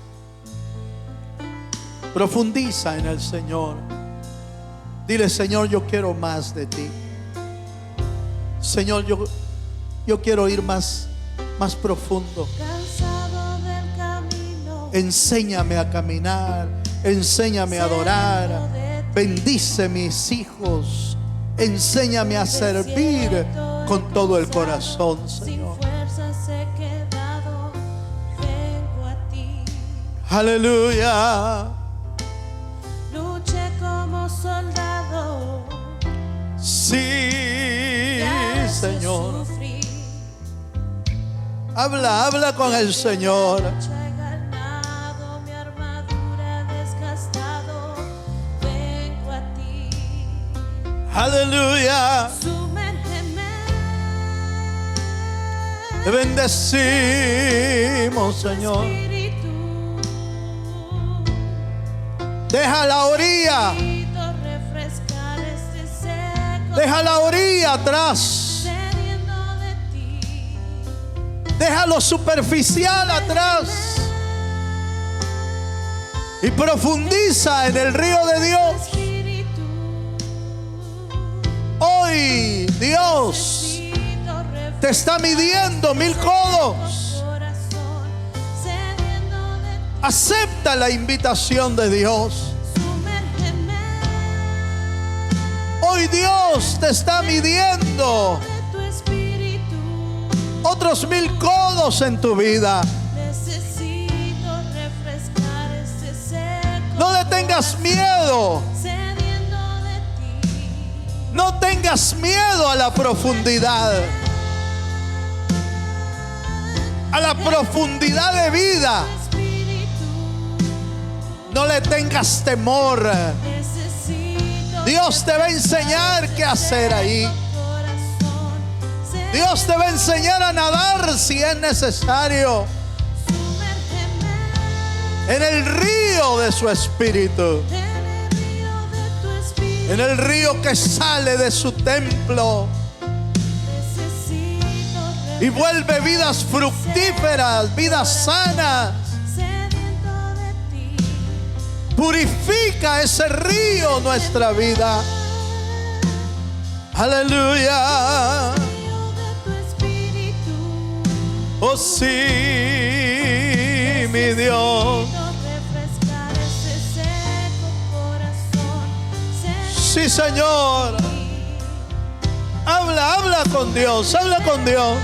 Profundiza en el Señor. Dile: Señor, yo quiero más de ti. Señor, yo quiero ir más profundo. Cansado del camino, Enséñame a caminar, enséñame a adorar. Bendice mis hijos. Enséñame a servir con todo el corazón, sin Señor. fuerzas he quedado, vengo a ti. Aleluya. Luché como soldado, Sí, y a veces Señor. sufrí. Habla con el Señor. Lucha he ganado, mi armadura desgastado, vengo a ti. Aleluya. Sumérgeme. Te bendecimos, Señor. Espíritu. Deja la orilla. Necesito refrescar este seco Deja la orilla atrás. sediento de ti. Deja lo superficial atrás. Y profundiza en el río de Dios. Espíritu. Hoy Hoy Dios te está midiendo 1000 codos. Acepta la invitación de Dios. Hoy Dios te está midiendo otros 1000 codos en tu vida. No le tengas miedo. No tengas miedo a la profundidad. A la profundidad de vida. No le tengas temor. Dios te va a enseñar qué hacer ahí. Dios te va a enseñar a nadar si es necesario en el río de su espíritu, en el río que sale de su templo y vuelve vidas fructíferas, vidas sanas. Purifica ese río nuestra vida. Aleluya. Oh sí, mi Dios. Sí, Señor. Habla con Dios, habla con Dios.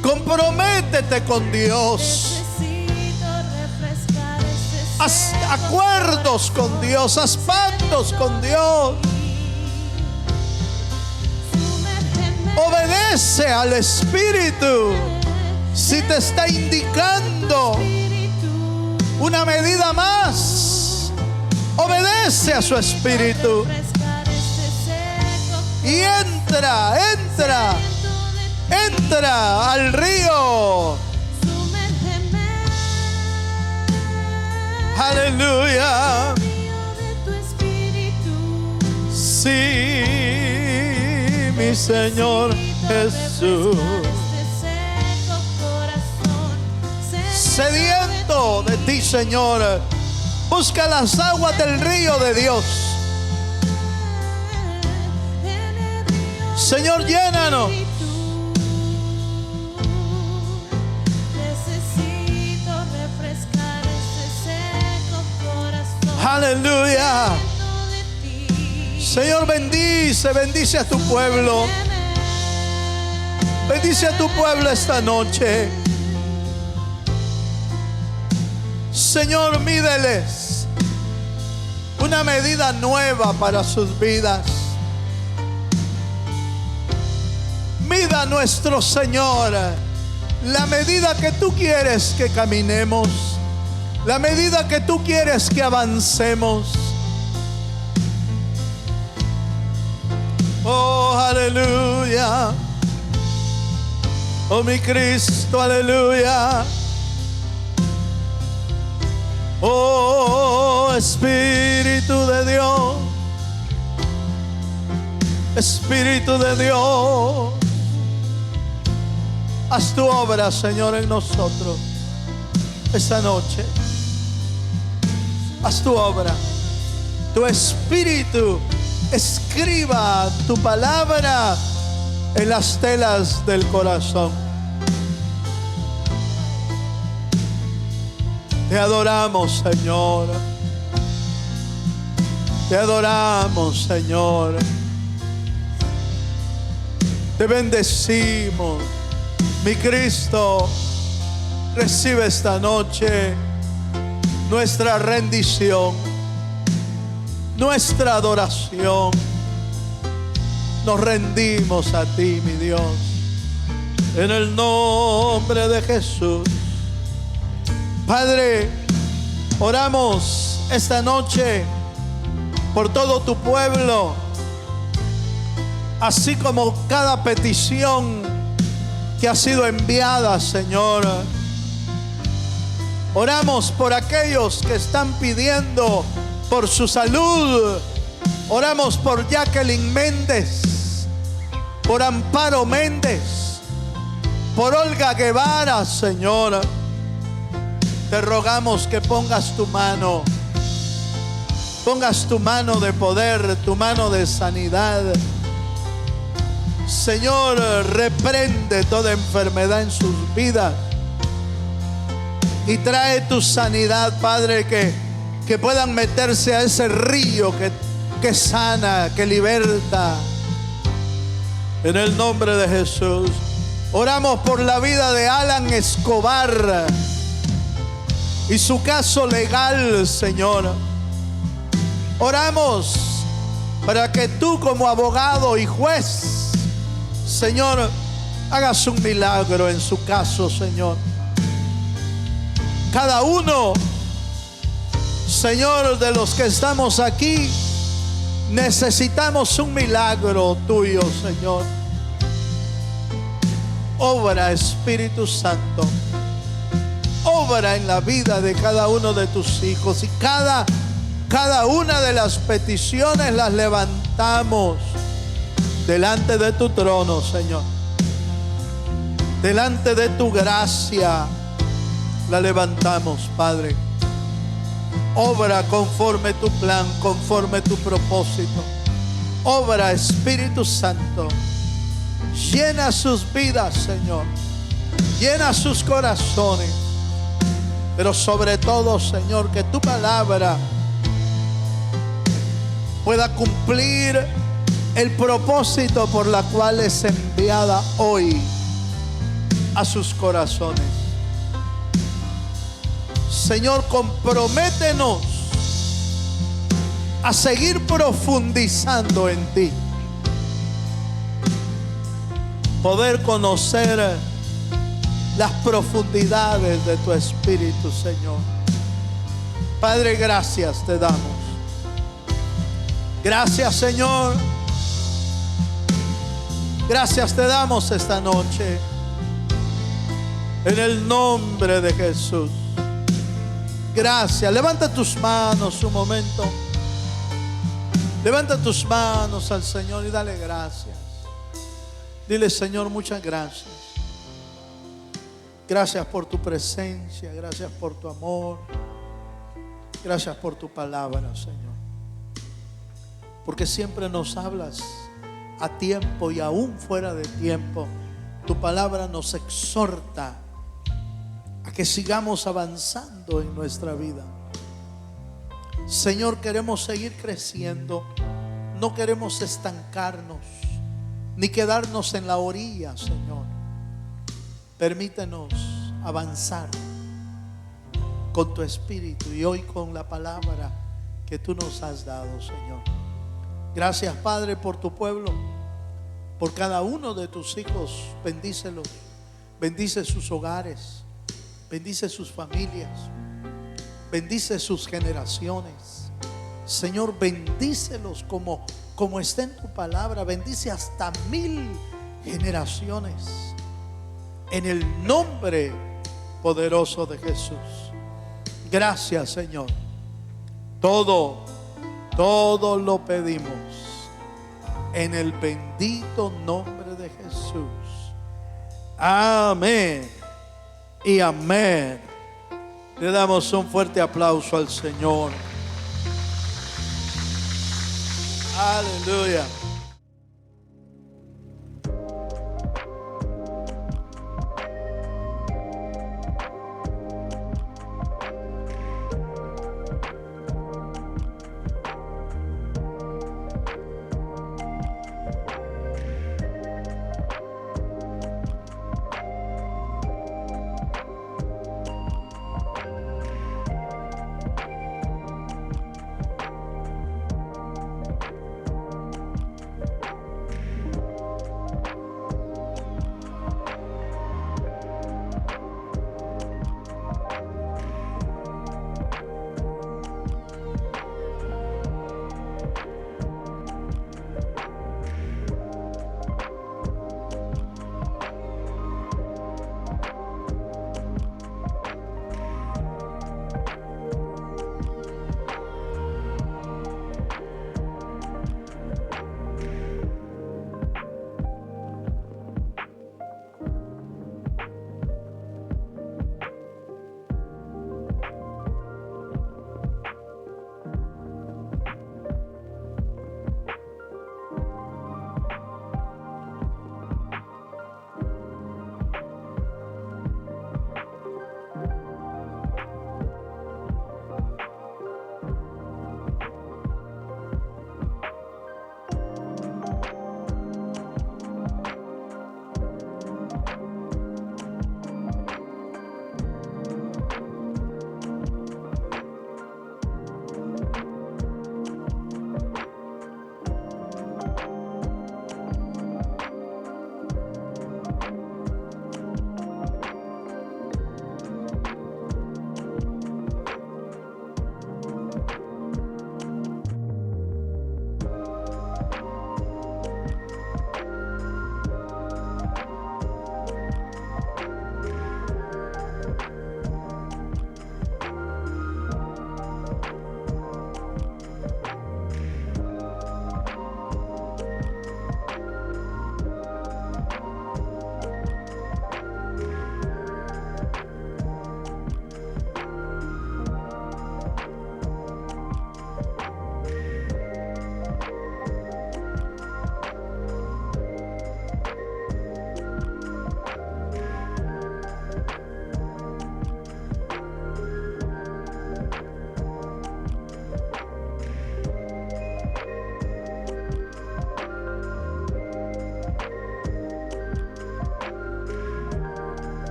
Comprométete con Dios. Haz acuerdos con Dios, haz pactos con Dios. Obedece al Espíritu. Si te está indicando una medida más, obedece a su Espíritu. Y entra al río. Aleluya. Sí, mi Señor Jesús. Sediento de ti, Señor. Busca las aguas del río de Dios. Señor, llénanos. Aleluya. Señor, bendice a tu pueblo. Bendice a tu pueblo esta noche. Señor, mídeles una medida nueva para sus vidas. Mida nuestro Señor la medida que tú quieres que caminemos, la medida que tú quieres que avancemos. Oh, aleluya. Oh, mi Cristo, aleluya. Oh, Espíritu de Dios. Espíritu de Dios. Haz tu obra, Señor, en nosotros esta noche. Haz tu obra. Tu Espíritu escriba tu palabra en las telas del corazón. Te adoramos, Señor. Te adoramos, Señor. Te bendecimos. Mi Cristo, recibe esta noche nuestra rendición, nuestra adoración. Nos rendimos a ti, mi Dios, en el nombre de Jesús. Padre, oramos esta noche por todo tu pueblo, así como cada petición que ha sido enviada, Señor. Oramos por aquellos que están pidiendo por su salud. Oramos por Jacqueline Méndez, por Amparo Méndez, por Olga Guevara, Señor. te rogamos que pongas tu mano de poder, tu mano de sanidad. Señor, reprende toda enfermedad en sus vidas y trae tu sanidad, Padre, que puedan meterse a ese río que sana, que liberta. En el nombre de Jesús. Oramos por la vida de Alan Escobar y su caso legal, Señor. Oramos para que tú, como abogado y juez, Señor, hagas un milagro en su caso, Señor. Cada uno, Señor, de los que estamos aquí, necesitamos un milagro tuyo, Señor. Obra, Espíritu Santo. Obra en la vida de cada uno de tus hijos. Y cada una de las peticiones las levantamos delante de tu trono, Señor. Delante de tu gracia la levantamos, Padre. Obra conforme tu plan, conforme tu propósito. Obra, Espíritu Santo. Llena sus vidas, Señor. Llena sus corazones. Pero sobre todo, Señor, que tu palabra pueda cumplir el propósito por la cual es enviada hoy a sus corazones. Señor, comprométenos a seguir profundizando en ti. Poder conocer las profundidades de tu Espíritu, Señor. Padre, gracias te damos. Gracias, Señor. Gracias te damos esta noche. En el nombre de Jesús. Gracias. Levanta tus manos un momento. Levanta tus manos al Señor y dale gracias. Dile, Señor, muchas gracias. Gracias por tu presencia. Gracias por tu amor. Gracias por tu palabra, Señor. Porque siempre nos hablas a tiempo y aún fuera de tiempo. Tu palabra nos exhorta a que sigamos avanzando en nuestra vida. Señor, queremos seguir creciendo. No queremos estancarnos ni quedarnos en la orilla, Señor. Permítenos avanzar con tu Espíritu y hoy con la palabra que tú nos has dado, Señor. Gracias, Padre, por tu pueblo, por cada uno de tus hijos. Bendícelos, bendice sus hogares, bendice sus familias, bendice sus generaciones. Señor, bendícelos como está en tu palabra. Bendice hasta 1000 generaciones. En el nombre poderoso de Jesús. Gracias, Señor. Todo lo pedimos en el bendito nombre de Jesús. Amén y amén. Le damos un fuerte aplauso al Señor. Aleluya.